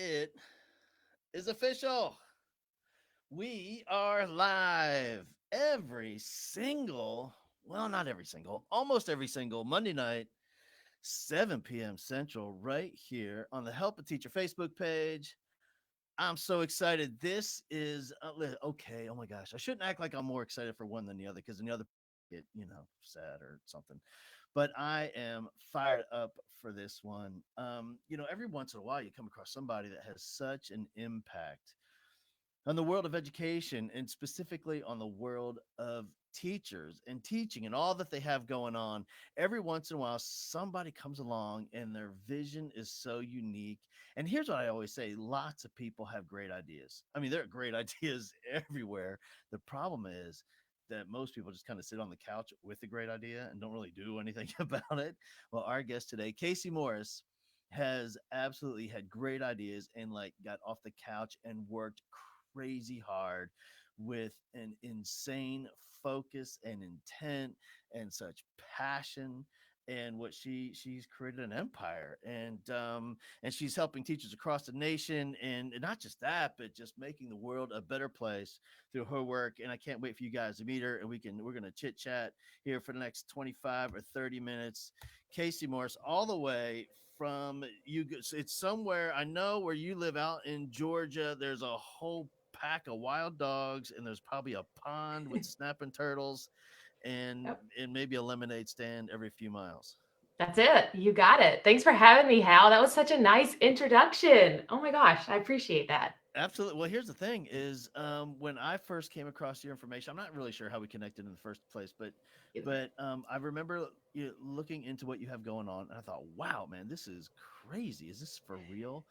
It is official. We are live not every single, almost every single Monday night, 7 p.m. Central, right here on the Help a Teacher Facebook page. I'm so excited. This is okay. Oh my gosh, I shouldn't act like I'm more excited for one than the other because the other get sad or something. But I am fired up for this one. Every once in a while you come across somebody that has such an impact on the world of education and specifically on the world of teachers and teaching and all that they have going on. Every once in a while somebody comes along and their vision is so unique. And here's what I always say: lots of people have great ideas. I mean, there are great ideas everywhere. The problem is that most people just kind of sit on the couch with a great idea and don't really do anything about it. Well, our guest today, Kayse Morris, has absolutely had great ideas and like got off the couch and worked crazy hard with an insane focus and intent and such passion. And what she's created an empire, and she's helping teachers across the nation, and not just that, but just making the world a better place through her work. And I can't wait for you guys to meet her, and we're gonna chit chat here for the next 25 or 30 minutes. Kayse Morris, all the way from you. It's somewhere I know where you live out in Georgia. There's a whole pack of wild dogs, and there's probably a pond with snapping turtles, and Yep. and maybe a lemonade stand every few miles. That's it. You got it. Thanks for having me, Hal. That was such a nice introduction. Oh my gosh, I appreciate that. Absolutely. Well, here's the thing: is when I first came across your information, I'm not really sure how we connected in the first place, but I remember looking into what you have going on, and I thought, wow, man, this is crazy. Is this for real?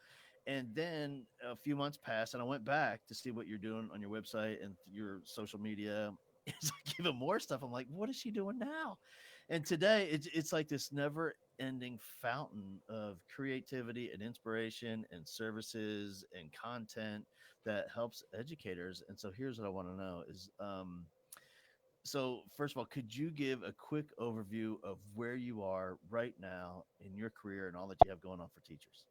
And then a few months passed, and I went back to see what you're doing on your website and your social media. It's like even more stuff. I'm like, what is she doing now? And today, it's like this never ending fountain of creativity and inspiration and services and content that helps educators. And so here's what I want to know is so first of all, could you give a quick overview of where you are right now in your career and all that you have going on for teachers?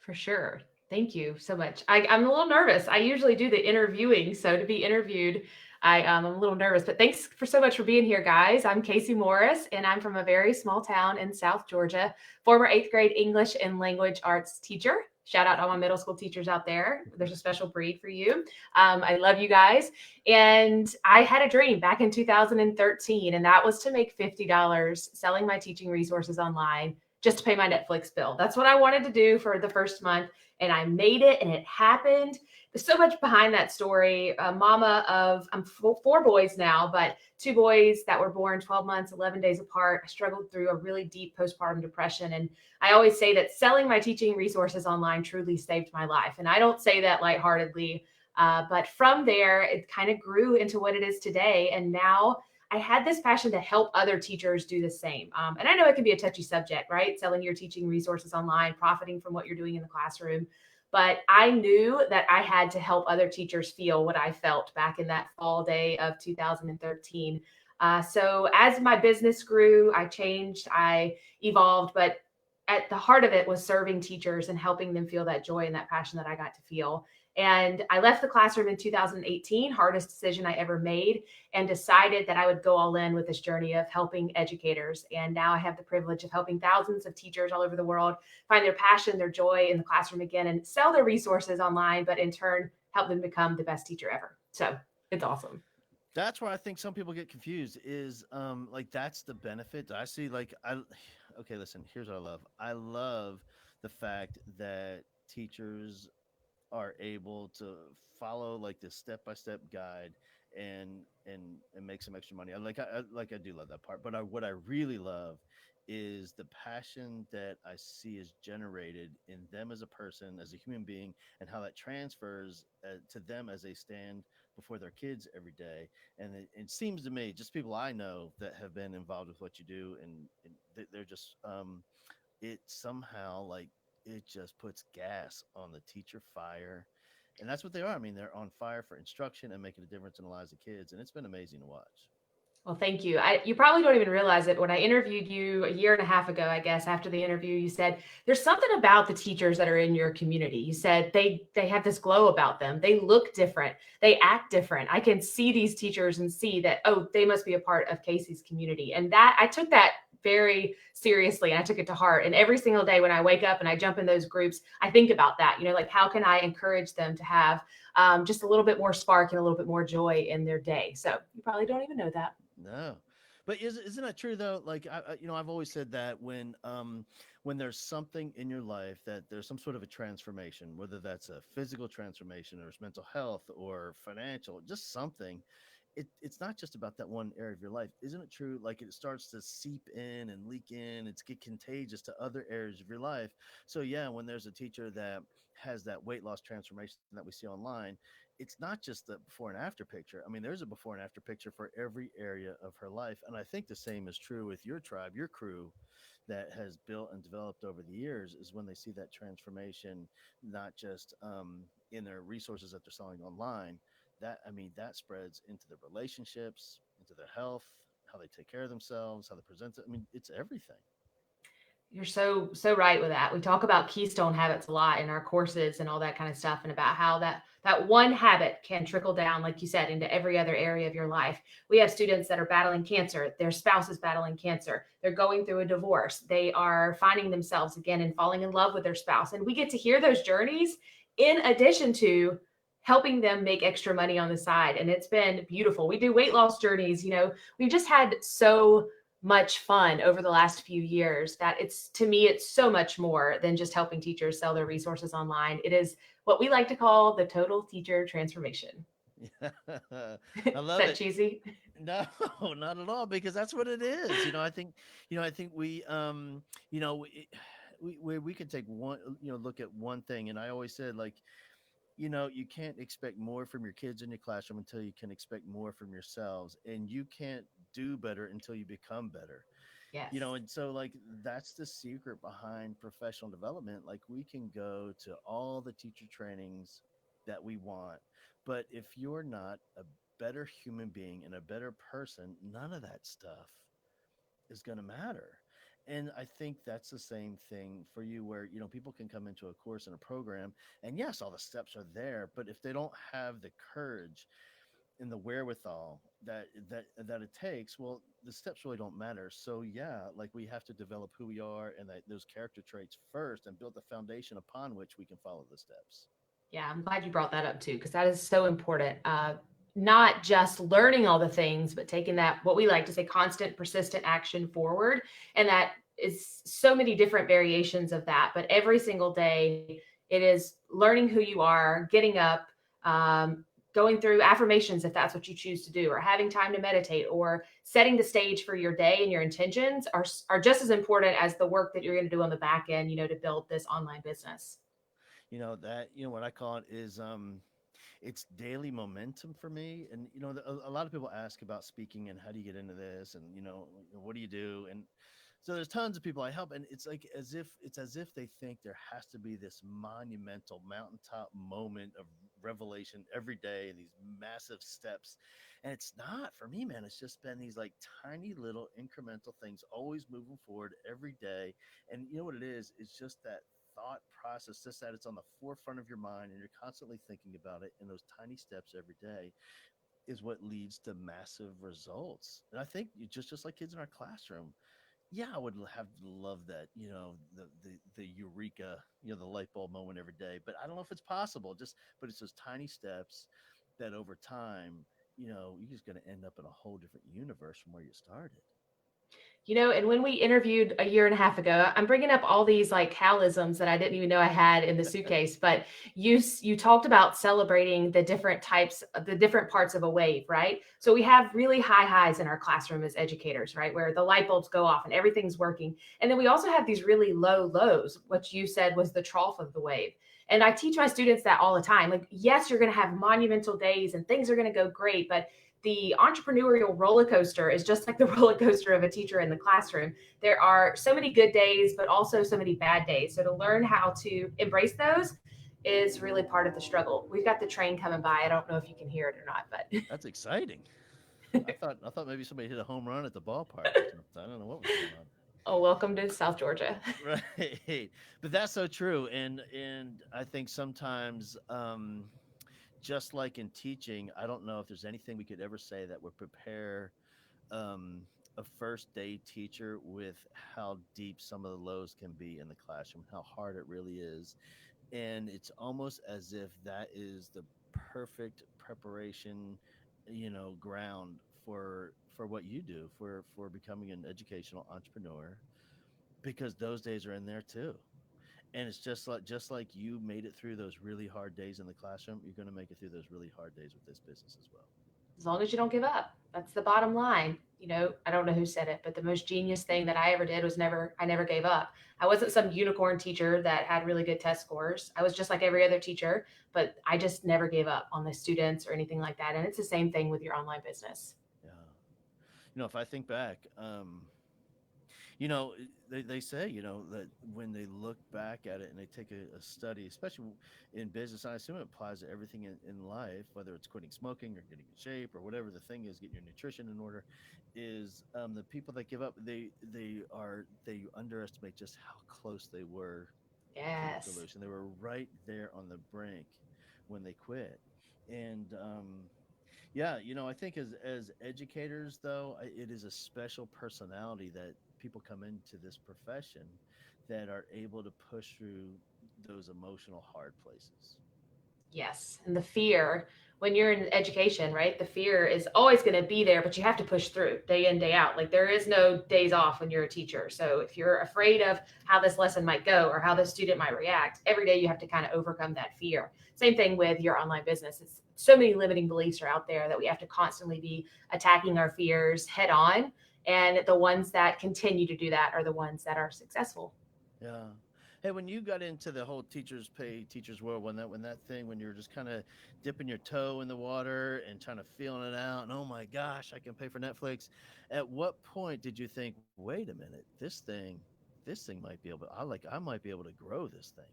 For sure. Thank you so much. I'm a little nervous. I usually do the interviewing, so to be interviewed, I'm a little nervous. But thanks for so much for being here, guys. I'm Kayse Morris, and I'm from a very small town in South Georgia. Former eighth grade English and language arts teacher. Shout out to all my middle school teachers out there. There's a special breed for you. I love you guys. And I had a dream back in 2013, and that was to make $50 selling my teaching resources online just to pay my Netflix bill. That's what I wanted to do for the first month. And I made it and it happened. There's so much behind that story. A mama of, I'm four boys now, but two boys that were born 12 months, 11 days apart. I struggled through a really deep postpartum depression. And I always say that selling my teaching resources online truly saved my life. And I don't say that lightheartedly. But from there, it kind of grew into what it is today. And now I had this passion to help other teachers do the same. And I know it can be a touchy subject, right? Selling your teaching resources online, profiting from what you're doing in the classroom. But I knew that I had to help other teachers feel what I felt back in that fall day of 2013. So as my business grew, I changed, I evolved, but at the heart of it was serving teachers and helping them feel that joy and that passion that I got to feel. And I left the classroom in 2018, hardest decision I ever made, and decided that I would go all in with this journey of helping educators. And now I have the privilege of helping thousands of teachers all over the world find their passion, their joy in the classroom again, and sell their resources online, but in turn, help them become the best teacher ever. So it's awesome. That's where I think some people get confused is like that's the benefit. I see like I okay, listen, here's what I love. I love the fact that teachers are able to follow like this step by step guide and make some extra money. I do love that part, but what I really love is the passion that I see is generated in them as a person, as a human being, and how that transfers to them as they stand before their kids every day. And it seems to me, just people I know that have been involved with what you do, and they're just it somehow like it just puts gas on the teacher fire. And that's what they are. I mean, they're on fire for instruction and making a difference in the lives of kids. And it's been amazing to watch. Well, thank you. You probably don't even realize it. When I interviewed you a year and a half ago, I guess after the interview, you said there's something about the teachers that are in your community. You said they have this glow about them. They look different. They act different. I can see these teachers and see that, oh, they must be a part of Kayse's community. And that I took that very seriously and I took it to heart. And every single day when I wake up and I jump in those groups, I think about that. Like how can I encourage them to have just a little bit more spark and a little bit more joy in their day? So you probably don't even know that. No, but isn't that true though? Like I've always said that when there's something in your life that there's some sort of a transformation, whether that's a physical transformation or it's mental health or financial, just something. It's not just about that one area of your life, isn't it true? Like it starts to seep in and leak in. It's get contagious to other areas of your life. So yeah, when there's a teacher that has that weight loss transformation that we see online, it's not just the before and after picture. I mean, there's a before and after picture for every area of her life. And I think the same is true with your tribe, your crew that has built and developed over the years is when they see that transformation, not just in their resources that they're selling online. That, I mean, that spreads into their relationships, into their health, how they take care of themselves, how they present it. I mean, it's everything. You're so right with that. We talk about keystone habits a lot in our courses and all that kind of stuff, and about how that one habit can trickle down, like you said, into every other area of your life. We have students that are battling cancer, their spouse is battling cancer, they're going through a divorce, they are finding themselves again and falling in love with their spouse, and we get to hear those journeys in addition to helping them make extra money on the side, and it's been beautiful. We do weight loss journeys. We've just had so much fun over the last few years that it's, to me, it's so much more than just helping teachers sell their resources online. It is what we like to call the total teacher transformation. I Is love that it. cheesy? No, not at all, because that's what it is. I think you know, we could take one, look at one thing. And I always said, like, you can't expect more from your kids in your classroom until you can expect more from yourselves. And you can't do better until you become better. Yes. And so, like, that's the secret behind professional development. Like, we can go to all the teacher trainings that we want, but if you're not a better human being and a better person, none of that stuff is going to matter. And I think that's the same thing for you, where people can come into a course and a program, and yes, all the steps are there, but if they don't have the courage and the wherewithal that it takes, well, the steps really don't matter. So yeah, like, we have to develop who we are and those character traits first, and build the foundation upon which we can follow the steps. Yeah, I'm glad you brought that up too, because that is so important. Not just learning all the things, but taking that, what we like to say, constant, persistent action forward. And that is so many different variations of that. But every single day, it is learning who you are, getting up, going through affirmations if that's what you choose to do, or having time to meditate, or setting the stage for your day. And your intentions are just as important as the work that you're going to do on the back end, to build this online business. What I call it is it's daily momentum for me. And a lot of people ask about speaking and how do you get into this, and what do you do. And so there's tons of people I help, and it's like as if they think there has to be this monumental mountaintop moment of revelation every day, and these massive steps. And it's not for me, man. It's just been these, like, tiny little incremental things, always moving forward every day. And you know what it is? It's just that thought process, just that it's on the forefront of your mind and you're constantly thinking about it, and those tiny steps every day is what leads to massive results. And I think just like kids in our classroom, yeah, I would have loved that, the eureka, the light bulb moment every day. But I don't know if it's possible. But it's those tiny steps that over time, you're just going to end up in a whole different universe from where you started. And when we interviewed a year and a half ago, I'm bringing up all these like Halisms that I didn't even know I had in the suitcase, but you talked about celebrating the different types, the different parts of a wave, right? So we have really high highs in our classroom as educators, right? Where the light bulbs go off and everything's working. And then we also have these really low lows, what you said was the trough of the wave. And I teach my students that all the time. Like, yes, you're going to have monumental days and things are going to go great, but the entrepreneurial roller coaster is just like the roller coaster of a teacher in the classroom. There are so many good days, but also so many bad days. So to learn how to embrace those is really part of the struggle. We've got the train coming by. I don't know if you can hear it or not, but That's exciting. I thought maybe somebody hit a home run at the ballpark or something. I don't know what was going on. Oh, welcome to South Georgia. Right. But that's so true. And I think sometimes just like in teaching, I don't know if there's anything we could ever say that would prepare um, a first day teacher with how deep some of the lows can be in the classroom, how hard it really is. And it's almost as if that is the perfect preparation, ground for what you do for becoming an educational entrepreneur, because those days are in there too. And it's just like you made it through those really hard days in the classroom, you're going to make it through those really hard days with this business as well. As long as you don't give up. That's the bottom line. I don't know who said it, but the most genius thing that I ever did was I never gave up. I wasn't some unicorn teacher that had really good test scores. I was just like every other teacher, but I just never gave up on the students or anything like that. And it's the same thing with your online business. Yeah. If I think back, you know they say, that when they look back at it and they take a study, especially in business, I assume it applies to everything in life, whether it's quitting smoking or getting in shape or whatever the thing is, getting your nutrition in order, is the people that give up, they underestimate just how close they were to the Yes. solution. They were right there on the brink when they quit. And yeah, I think as educators, though, it is a special personality that people come into this profession that are able to push through those emotional hard places. Yes. And the fear, when you're in education, right? The fear is always going to be there, but you have to push through day in, day out. Like there is no days off when you're a teacher. So if you're afraid of how this lesson might go or how the student might react, every day you have to kind of overcome that fear. Same thing with your online business. It's so many limiting beliefs are out there that we have to constantly be attacking our fears head on. And the ones that continue to do that are the ones that are successful. Yeah. Hey, when you got into the whole teachers pay teachers world, when you're just kind of dipping your toe in the water and trying to feeling it out, and oh my gosh, I can pay for Netflix. At what point did you think, wait a minute, this thing might be able, I might be able to grow this thing?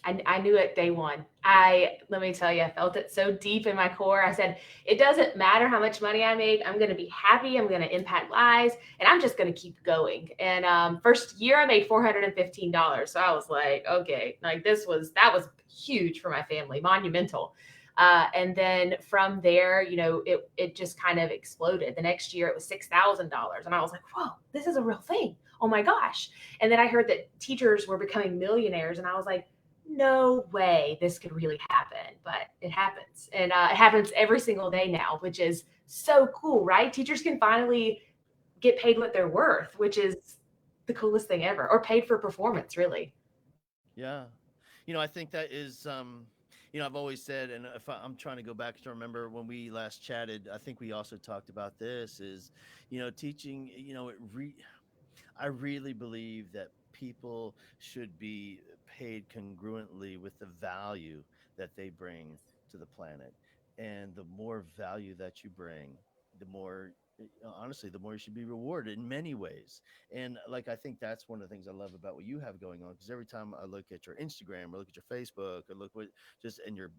I knew it day one. I let me tell you, I felt it so deep in my core. I said, it doesn't matter how much money I make. I'm going to be happy. I'm going to impact lives, and I'm just going to keep going. And first year, I made $415. So I was like, okay, like that was huge for my family, monumental. And then from there, it just kind of exploded. The next year, it was $6,000, and I was like, whoa, this is a real thing. Oh my gosh! And then I heard that teachers were becoming millionaires, and I was like, no way this could really happen, but it happens. And it happens every single day now, which is so cool, right? Teachers can finally get paid what they're worth, which is the coolest thing ever, or paid for performance, really. Yeah. I think that is, I've always said, and if I'm trying to go back to remember when we last chatted, I think we also talked about this is, teaching, I really believe that people should be paid congruently with the value that they bring to the planet. And the more value that you bring, the more, honestly, the more you should be rewarded in many ways. And like, I think that's one of the things I love about what you have going on. Because every time I look at your Instagram or look at your Facebook or look what just and your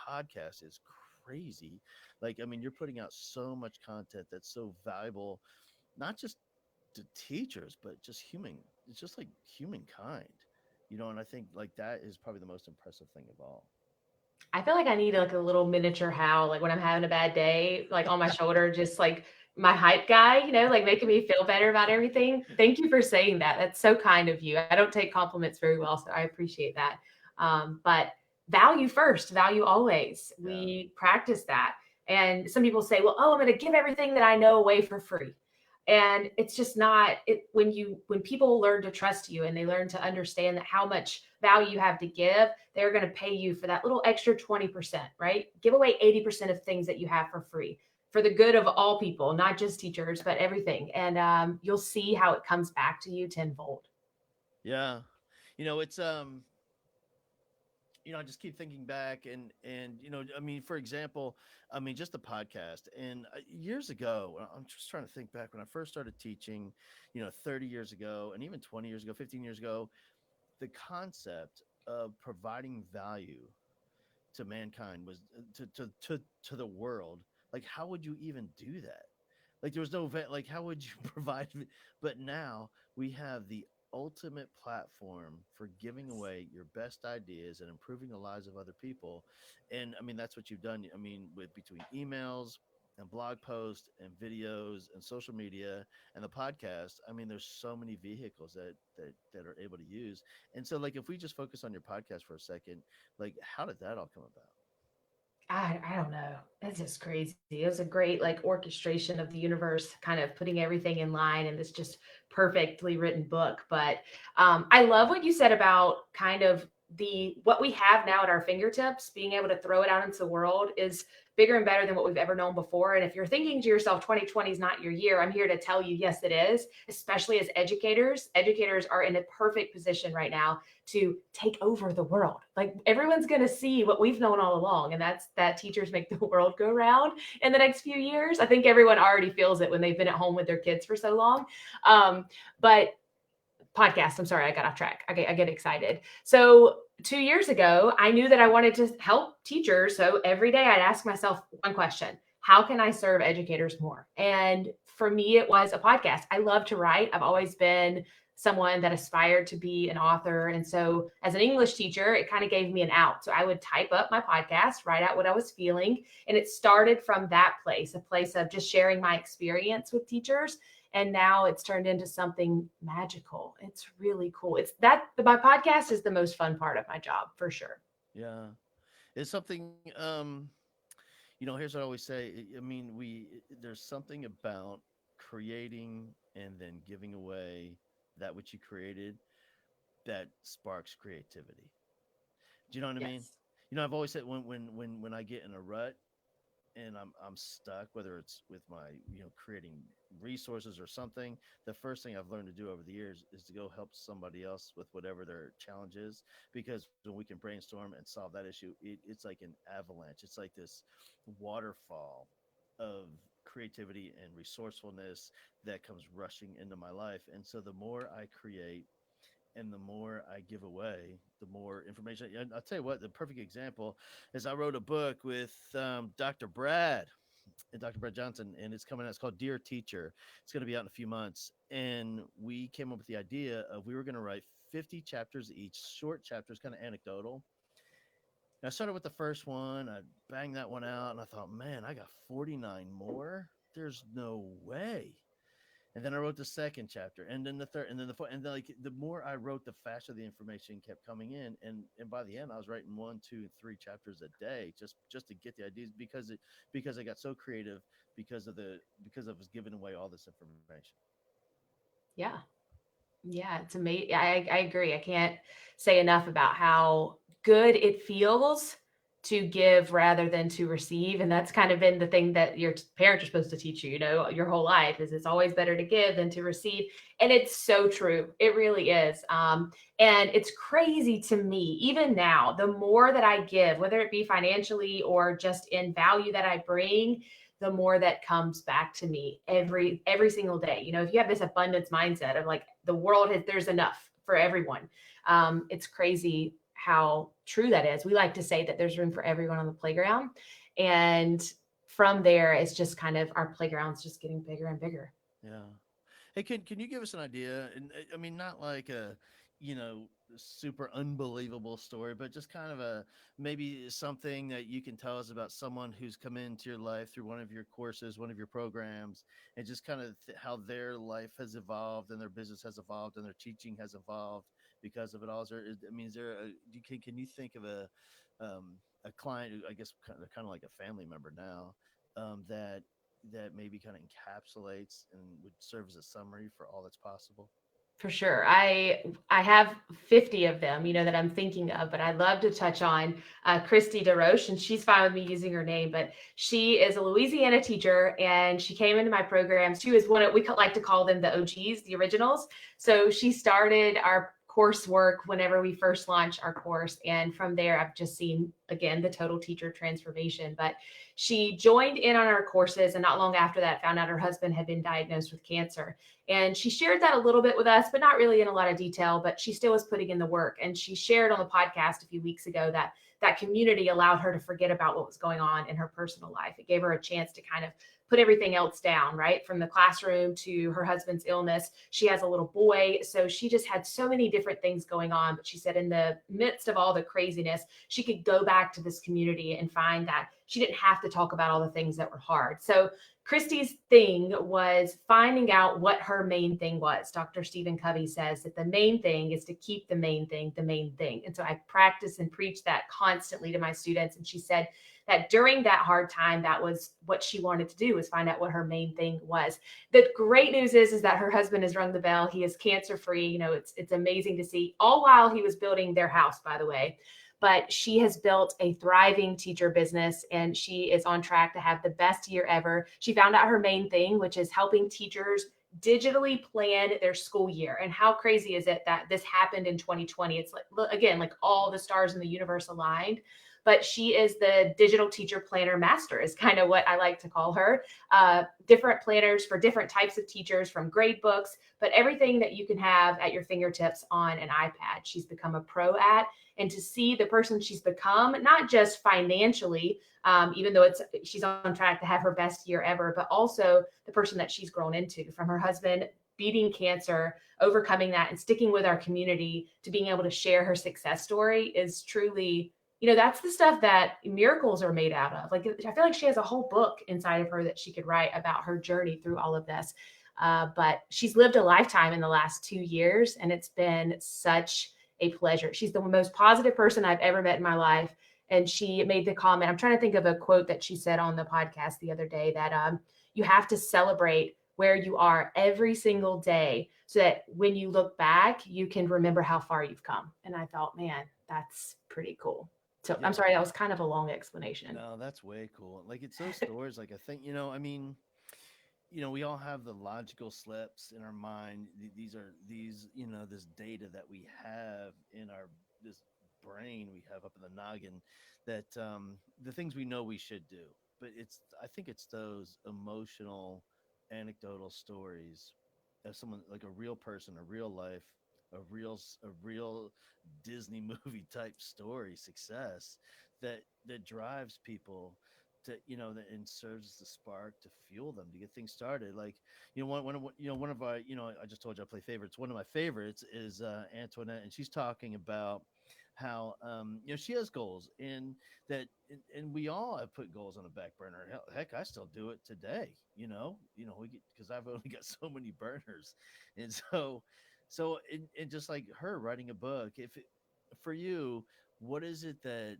podcast is crazy. Like, I mean, you're putting out so much content that's so valuable, not just to teachers, but just it's just like humankind, and I think like that is probably the most impressive thing of all. I feel like I need like a little miniature Hal, like when I'm having a bad day, like on my shoulder, just like my hype guy, like making me feel better about everything. Thank you for saying that. That's so kind of you. I don't take compliments very well, so I appreciate that. But value first, value always. Yeah. We practice that. And some people say, well, oh, I'm going to give everything that I know away for free. And it's just not it when people learn to trust you and they learn to understand that how much value you have to give, they're going to pay you for that little extra 20%, right? Give away 80% of things that you have for free for the good of all people, not just teachers, but everything. And you'll see how it comes back to you tenfold. Yeah. It's I just keep thinking back, and I mean, for example, I mean, just the podcast. And years ago, I'm just trying to think back when I first started teaching, 30 years ago, and even 20 years ago, 15 years ago, the concept of providing value to mankind was to the world Like, how would you even do that? Like, there was no vet. Like, how would you provide? But now we have the ultimate platform for giving away your best ideas and improving the lives of other people. And I mean, that's what you've done. I mean, with between emails and blog posts and videos and social media and the podcast, I mean, there's so many vehicles that are able to use. And so, like, if we just focus on your podcast for a second, like, how did that all come about? I don't know. It's just crazy. It was a great like orchestration of the universe, kind of putting everything in line in this just perfectly written book. But I love what you said about kind of the what we have now at our fingertips, being able to throw it out into the world is bigger and better than what we've ever known before. And if you're thinking to yourself, 2020 is not your year, I'm here to tell you, yes, it is. Especially as educators, educators are in a perfect position right now to take over the world. Like everyone's going to see what we've known all along, and that's that teachers make the world go round in the next few years. I think everyone already feels it when they've been at home with their kids for so long. But podcast, I'm sorry, I got off track. I get excited. So 2 years ago, I knew that I wanted to help teachers. So every day I'd ask myself one question: how can I serve educators more? And for me, it was a podcast. I love to write. I've always been someone that aspired to be an author. And so as an English teacher, it kind of gave me an out. So I would type up my podcast, write out what I was feeling. And it started from that place, a place of just sharing my experience with teachers. And now it's turned into something magical. It's really cool. It's that my podcast is the most fun part of my job for sure. Yeah, it's something. Here's what I always say. I mean, there's something about creating and then giving away that which you created that sparks creativity. Do you know what I mean? Yes. I've always said when I get in a rut and I'm stuck, whether it's with my creating resources or something, the first thing I've learned to do over the years is to go help somebody else with whatever their challenge is. Because when we can brainstorm and solve that issue, it's like an avalanche. It's like this waterfall of creativity and resourcefulness that comes rushing into my life. And so the more I create and the more I give away, the more information. And I'll tell you what, the perfect example is I wrote a book with Dr. Brad and Dr. Brad Johnson, and it's coming out. It's called Dear Teacher. It's going to be out in a few months. And we came up with the idea of we were going to write 50 chapters each, short chapters, kind of anecdotal. And I started with the first one. I banged that one out, and I thought, man, I got 49 more. There's no way. And then I wrote the second chapter, and then the third, and then the fourth, and then, like the more I wrote, the faster the information kept coming in, and by the end, I was writing 1, 2, 3 chapters a day just to get the ideas because I got so creative because I was giving away all this information. Yeah. Yeah, it's amazing. I agree. I can't say enough about how good it feels to give rather than to receive. And that's kind of been the thing that your parents are supposed to teach you, your whole life is it's always better to give than to receive. And it's so true. It really is. And it's crazy to me, even now, the more that I give, whether it be financially or just in value that I bring, the more that comes back to me every single day. If you have this abundance mindset of like the world there's enough for everyone. It's crazy how true that is. We like to say that there's room for everyone on the playground. And from there, it's just kind of our playground's just getting bigger and bigger. Yeah. Hey, can you give us an idea? And I mean, not like a, you know, super unbelievable story, but just kind of a maybe something that you can tell us about someone who's come into your life through one of your courses, one of your programs, and just kind of how their life has evolved and their business has evolved and their teaching has evolved because of it all. Is there can you think of a client who I guess kind of like a family member now that maybe kind of encapsulates and would serve as a summary for all that's possible? For sure. I have 50 of them, that I'm thinking of, but I'd love to touch on Christy DeRoche, and she's fine with me using her name, but she is a Louisiana teacher, and she came into my program. She was one of, like to call them the OGs, the originals. So she started our coursework whenever we first launched our course. And from there, I've just seen, again, the total teacher transformation. But she joined in on our courses, and not long after that, found out her husband had been diagnosed with cancer. And she shared that a little bit with us, but not really in a lot of detail, but she still was putting in the work. And she shared on the podcast a few weeks ago that that community allowed her to forget about what was going on in her personal life. It gave her a chance to kind of put everything else down, right? From the classroom to her husband's illness. She has a little boy. So she just had so many different things going on. But she said in the midst of all the craziness, she could go back to this community and find that she didn't have to talk about all the things that were hard. So Christy's thing was finding out what her main thing was. Dr. Stephen Covey says that the main thing is to keep the main thing the main thing. And so I practice and preach that constantly to my students. And she said that during that hard time, that was what she wanted to do, was find out what her main thing was. The great news is that her husband has rung the bell. He is cancer free. You know, it's amazing to see, all while he was building their house, by the way. But she has built a thriving teacher business, and she is on track to have the best year ever. She found out her main thing, which is helping teachers digitally plan their school year. And how crazy is it that this happened in 2020? It's like, again, like all the stars in the universe aligned. But she is the digital teacher planner master, is kind of what I like to call her. Different planners for different types of teachers, from grade books, but everything that you can have at your fingertips on an iPad. She's become a pro at. And to see the person she's become, not just financially, even though she's on track to have her best year ever, but also the person that she's grown into, from her husband beating cancer, overcoming that, and sticking with our community, to being able to share her success story, is truly, you know, that's the stuff that miracles are made out of. Like, I feel like she has a whole book inside of her that she could write about her journey through all of this. But she's lived a lifetime in the last 2 years, and it's been such a pleasure. She's the most positive person I've ever met in my life. And she made the comment, I'm trying to think of a quote that she said on the podcast the other day, that you have to celebrate where you are every single day, so that when you look back, you can remember how far you've come. And I thought, man, that's pretty cool. So Yeah. I'm sorry, that was kind of a long explanation. No, that's way cool. Like it's those stories. Like I think, I mean, we all have the logical slips in our mind. These are this data that we have in our this brain we have up in the noggin, that the things we know we should do. But I think it's those emotional, anecdotal stories of someone, like a real person, a real life, a real Disney movie type story success, that drives people to, and serves as the spark to fuel them to get things started. Like, one of our, I just told you I play favorites. One of my favorites is Antoinette, and she's talking about how she has goals, and and we all have put goals on the back burner. Heck, I still do it today. We get, because I've only got so many burners, and and just like her writing a book, for you, what is it that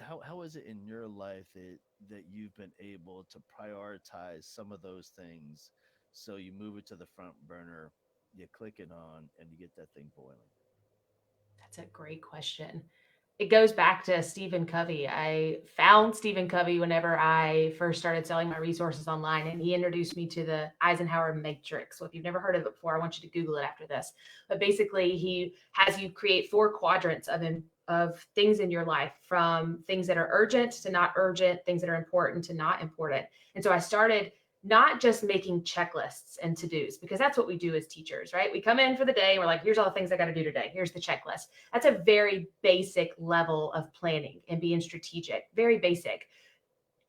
how is it in your life that you've been able to prioritize some of those things, so you move it to the front burner, you click it on, and you get that thing boiling? That's a great question. It goes back to Stephen Covey. I found Stephen Covey whenever I first started selling my resources online, and he introduced me to the Eisenhower Matrix. So if you've never heard of it before, I want you to Google it after this. But basically, he has you create 4 quadrants of things in your life, from things that are urgent to not urgent, things that are important to not important. And so I started not just making checklists and to-dos, because that's what we do as teachers, right? We come in for the day and we're like, here's all the things I got to do today. Here's the checklist. That's a very basic level of planning and being strategic, very basic.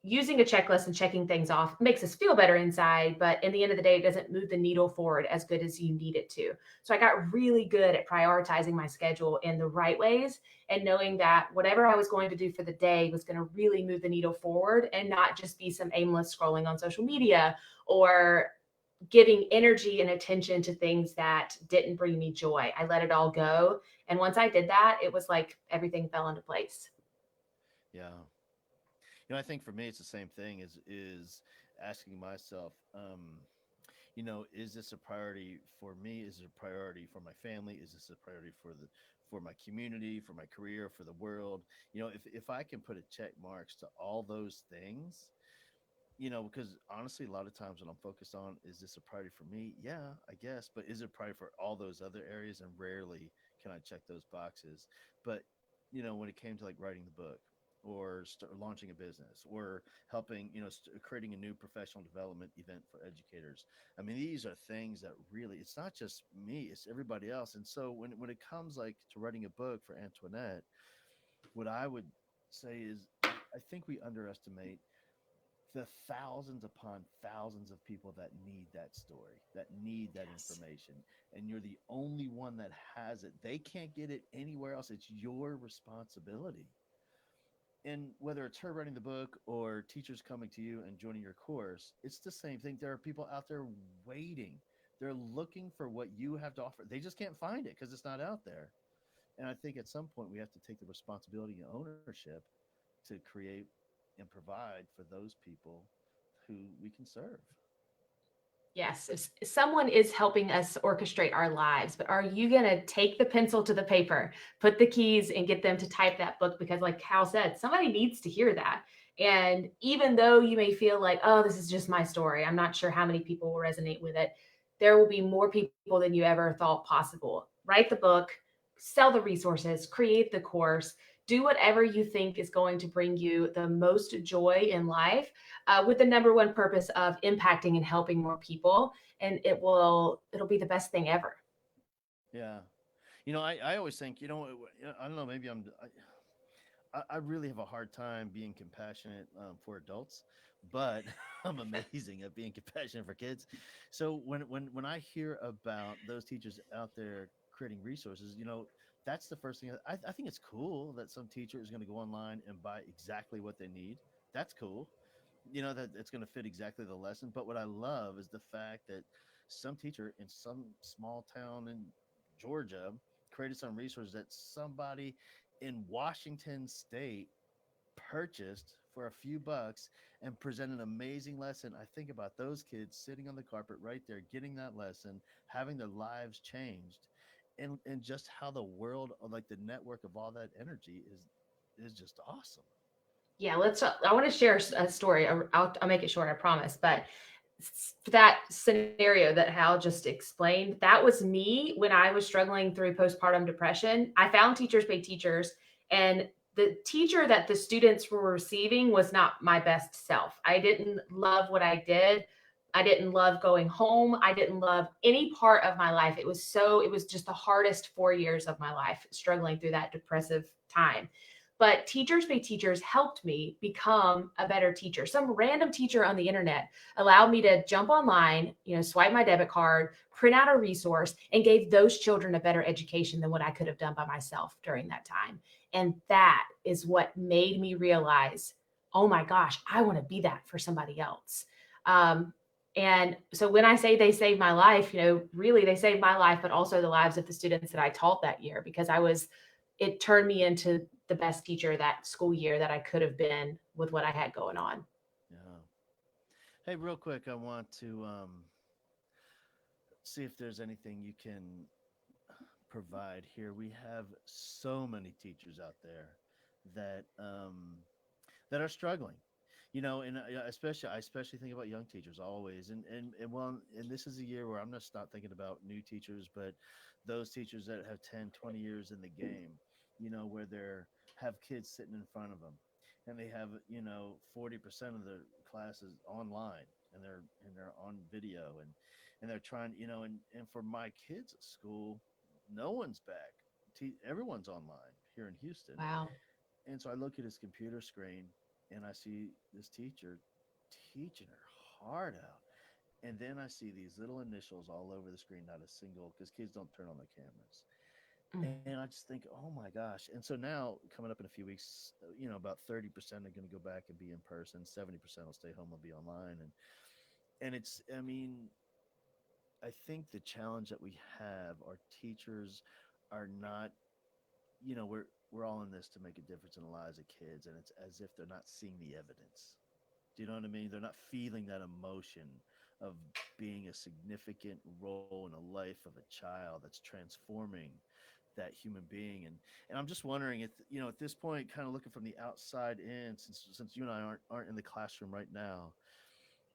Using a checklist and checking things off makes us feel better inside, but in the end of the day, it doesn't move the needle forward as good as you need it to. So I got really good at prioritizing my schedule in the right ways, and knowing that whatever I was going to do for the day was going to really move the needle forward, and not just be some aimless scrolling on social media, or giving energy and attention to things that didn't bring me joy. I let it all go. And once I did that, it was like everything fell into place. Yeah. I think for me it's the same thing, is asking myself, is this a priority for me? Is it a priority for my family? Is this a priority for my community, for my career, for the world? If I can put a check marks to all those things, because honestly, a lot of times when I'm focused on, is this a priority for me? Yeah, I guess. But is it a priority for all those other areas? And rarely can I check those boxes? But when it came to like writing the book or launching a business or helping, creating a new professional development event for educators. I mean, these are things that really, it's not just me, it's everybody else. And so when it comes like to writing a book for Antoinette, what I would say is I think we underestimate the thousands upon thousands of people that need that story, that need that Yes. information. And you're the only one that has it. They can't get it anywhere else. It's your responsibility. And whether it's her writing the book or teachers coming to you and joining your course, it's the same thing. There are people out there waiting. They're looking for what you have to offer. They just can't find it because it's not out there. And I think at some point we have to take the responsibility and ownership to create and provide for those people who we can serve. Yes, if someone is helping us orchestrate our lives, but are you going to take the pencil to the paper, put the keys, and get them to type that book? Because, like Hal said, somebody needs to hear that. And even though you may feel like, oh, this is just my story, I'm not sure how many people will resonate with it, there will be more people than you ever thought possible. Write the book, sell the resources, create the course, do whatever you think is going to bring you the most joy in life, with the number one purpose of impacting and helping more people, and it'll be the best thing ever. Yeah. I always think, I don't know, maybe I really have a hard time being compassionate for adults, but I'm amazing at being compassionate for kids. So when I hear about those teachers out there creating resources, that's the first thing. I think it's cool that some teacher is going to go online and buy exactly what they need. That's cool. That it's going to fit exactly the lesson. But what I love is the fact that some teacher in some small town in Georgia created some resources that somebody in Washington State purchased for a few bucks and present an amazing lesson. I think about those kids sitting on the carpet right there, getting that lesson, having their lives changed, and just how the world, like the network of all that energy, is just awesome. Yeah, I want to share a story. I'll make it short, I promise. But that scenario that Hal just explained, that was me when I was struggling through postpartum depression. I found Teachers Pay Teachers, and the teacher that the students were receiving was not my best self. I didn't love what I did. I didn't love going home. I didn't love any part of my life. It was just the hardest 4 years of my life, struggling through that depressive time. But Teachers Pay Teachers helped me become a better teacher. Some random teacher on the internet allowed me to jump online, swipe my debit card, print out a resource, and gave those children a better education than what I could have done by myself during that time. And that is what made me realize, oh my gosh, I want to be that for somebody else. And so when I say they saved my life, really they saved my life, but also the lives of the students that I taught that year, because it turned me into the best teacher that school year that I could have been with what I had going on. Yeah. Hey, real quick, I want to see if there's anything you can provide here. We have so many teachers out there that that are struggling. And I especially think about young teachers always, and this is a year where I'm just not thinking about new teachers, but those teachers that have 10, 20 years in the game. Where they're have kids sitting in front of them, and they have 40% of the classes online, and they're on video, and they're trying, and for my kids at school, no one's back. Everyone's online here in Houston. Wow. And so I look at his computer screen and I see this teacher teaching her heart out. And then I see these little initials all over the screen, not a single, because kids don't turn on their cameras. Mm. And I just think, oh my gosh. And so now, coming up in a few weeks, about 30% are going to go back and be in person, 70% will stay home and be online. And I mean, I think the challenge that we have, our teachers are not, we're all in this to make a difference in the lives of kids, and it's as if they're not seeing the evidence. Do you know what I mean? They're not feeling that emotion of being a significant role in the life of a child that's transforming that human being. And I'm just wondering if, at this point, kind of looking from the outside in, since you and I aren't in the classroom right now,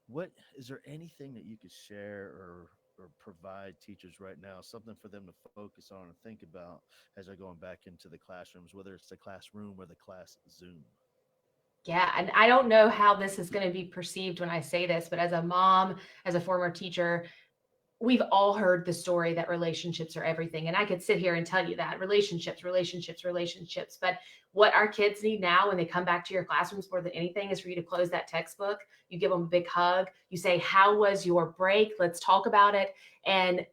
what is there anything that you could share, or or provide teachers right now, something for them to focus on and think about as they're going back into the classrooms, whether it's the classroom or the class Zoom? Yeah, and I don't know how this is going to be perceived when I say this, but as a mom, as a former teacher, we've all heard the story that relationships are everything. And I could sit here and tell you that relationships, relationships, relationships. But what our kids need now when they come back to your classrooms more than anything is for you to close that textbook. You give them a big hug. You say, how was your break? Let's talk about it. And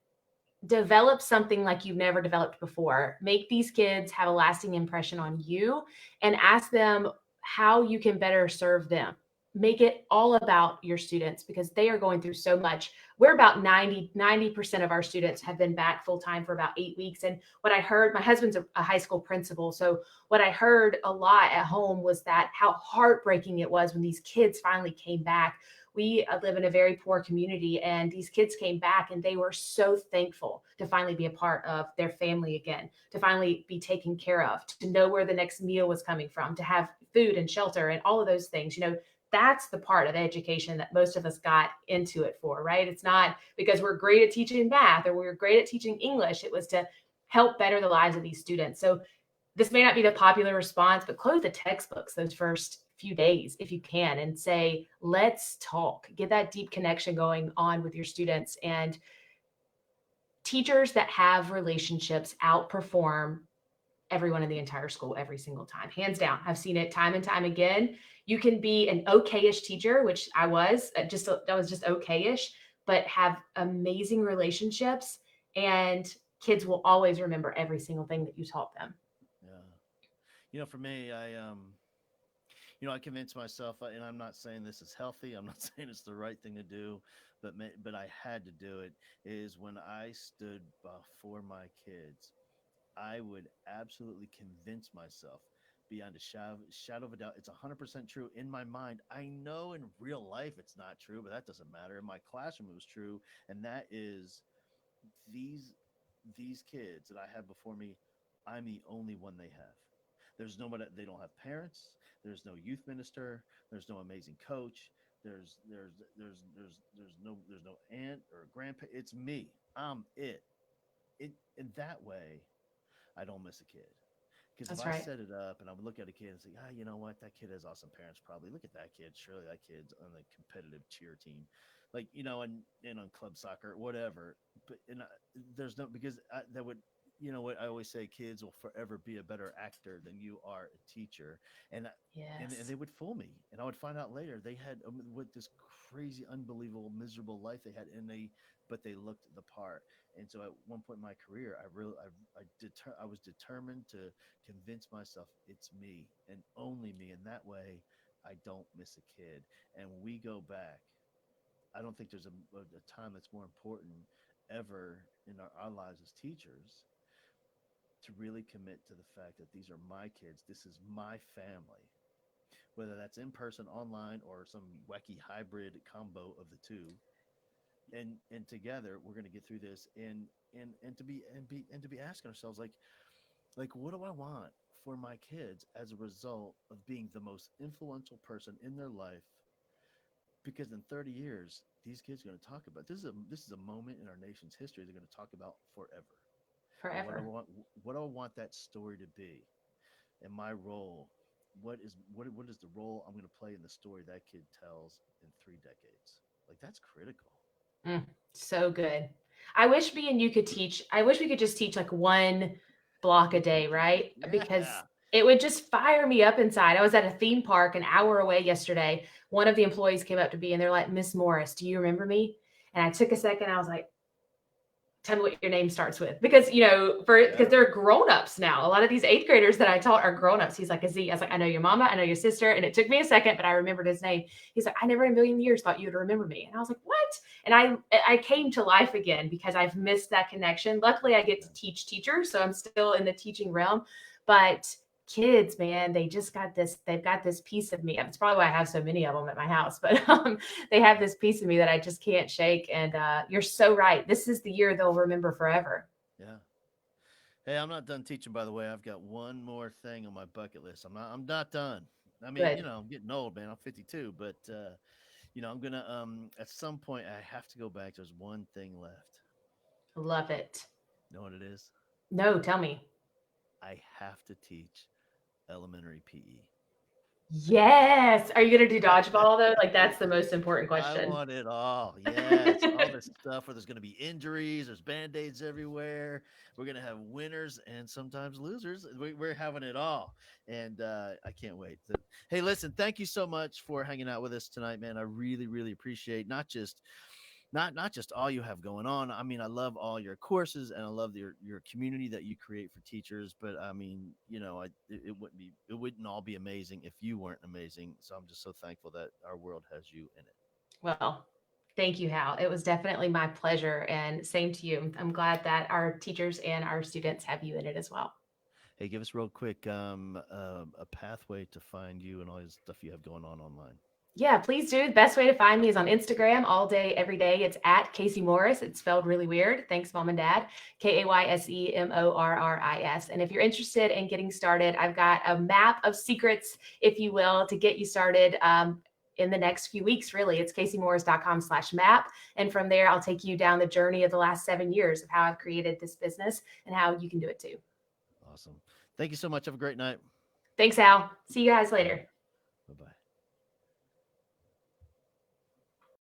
develop something like you've never developed before. Make these kids have a lasting impression on you and ask them how you can better serve them. Make it all about your students because they are going through so much. We're about 90% of our students have been back full time for about 8 weeks. And what I heard, my husband's a high school principal. So what I heard a lot at home was that how heartbreaking it was when these kids finally came back. We live in a very poor community, and these kids came back and they were so thankful to finally be a part of their family again, to finally be taken care of, to know where the next meal was coming from, to have food and shelter and all of those things. That's the part of the education that most of us got into it for, right? It's not because we're great at teaching math or we're great at teaching English. It was to help better the lives of these students. So this may not be the popular response, but close the textbooks those first few days if you can and say, let's talk, get that deep connection going on with your students. And teachers that have relationships outperform everyone in the entire school every single time, hands down. I've seen it time and time again. You can be an okay-ish teacher, which I was just okay-ish, but have amazing relationships, and kids will always remember every single thing that you taught them. Yeah. For me, I convinced myself, and I'm not saying this is healthy. I'm not saying it's the right thing to do, but I had to do it. Is when I stood before my kids, I would absolutely convince myself beyond a shadow of a doubt. It's 100% true in my mind. I know in real life it's not true, but that doesn't matter. In my classroom, it was true, and that is these these kids that I have before me. I'm the only one they have. There's nobody. They don't have parents. There's no youth minister. There's no amazing coach. There's no aunt or grandpa. It's me. I'm it. In that way, I don't miss a kid. Because if That's I right. set it up and I would look at a kid and say, you know what, that kid has awesome parents. Probably look at that kid. Surely that kid's on the competitive cheer team, like and on club soccer, whatever. But there's no because that would what I always say, kids will forever be a better actor than you are a teacher, and and Yes. they would fool me, and I would find out later they had what this crazy, unbelievable, miserable life they had, but they looked the part. And so at one point in my career, I was determined to convince myself it's me and only me. And that way I don't miss a kid. And when we go back, I don't think there's a time that's more important ever in our lives as teachers to really commit to the fact that these are my kids. This is my family, whether that's in person, online, or some wacky hybrid combo of the two. And together we're going to get through this and to be asking ourselves like what do I want for my kids as a result of being the most influential person in their life, because in 30 years these kids are going to talk about this is a moment in our nation's history they're going to talk about forever. And Forever. what do I want that story to be, and my role, what is the role I'm going to play in the story that kid tells in 3 decades. Like that's critical. Mm, so good. I wish me and you could teach. I wish we could just teach like one block a day, right? Because Yeah. it would just fire me up inside. I was at a theme park an hour away yesterday. One of the employees came up to me and they're like, Miss Morris, do you remember me? And I took a second. I was like, tell me what your name starts with, because because Yeah. they're grown-ups now. A lot of these eighth graders that I taught are grown-ups. He's like, a Z. I was like, I know your mama, I know your sister. And it took me a second, but I remembered his name. He's like, I never in a million years thought you would remember me. And I was like, what? And I came to life again because I've missed that connection. Luckily I get Yeah. to teach teachers, so I'm still in the teaching realm. But kids, man, they've got this piece of me. It's probably why I have so many of them at my house, but they have this piece of me that I just can't shake. And you're so right. This is the year they'll remember forever. Yeah. Hey, I'm not done teaching, by the way. I've got one more thing on my bucket list. I'm not done. I mean, Good. I'm getting old, man. I'm 52, but I'm gonna at some point I have to go back. There's one thing left. Love it. You know what it is? No, tell me. I have to teach elementary PE. Yes. Are you going to do dodgeball though? Like that's the most important I question. want it all. Yes. All this stuff where there's going to be injuries, there's band aids everywhere. We're going to have winners and sometimes losers. We're having it all. And I can't wait. Hey, listen, thank you so much for hanging out with us tonight, man. I really, really appreciate not just all you have going on. I mean, I love all your courses and I love your community that you create for teachers. But I mean, it wouldn't all be amazing if you weren't amazing. So I'm just so thankful that our world has you in it. Well, thank you, Hal. It was definitely my pleasure. And same to you. I'm glad that our teachers and our students have you in it as well. Hey, give us real quick a pathway to find you and all this stuff you have going on online. Yeah, please do. The best way to find me is on Instagram all day, every day. It's at Kayse Morris. It's spelled really weird. Thanks, mom and dad. KayseMorris. And if you're interested in getting started, I've got a map of secrets, if you will, to get you started. In the next few weeks, really. It's kaysemorris.com/map. And from there, I'll take you down the journey of the last 7 years of how I've created this business and how you can do it too. Awesome. Thank you so much. Have a great night. Thanks, Al. See you guys Bye. later.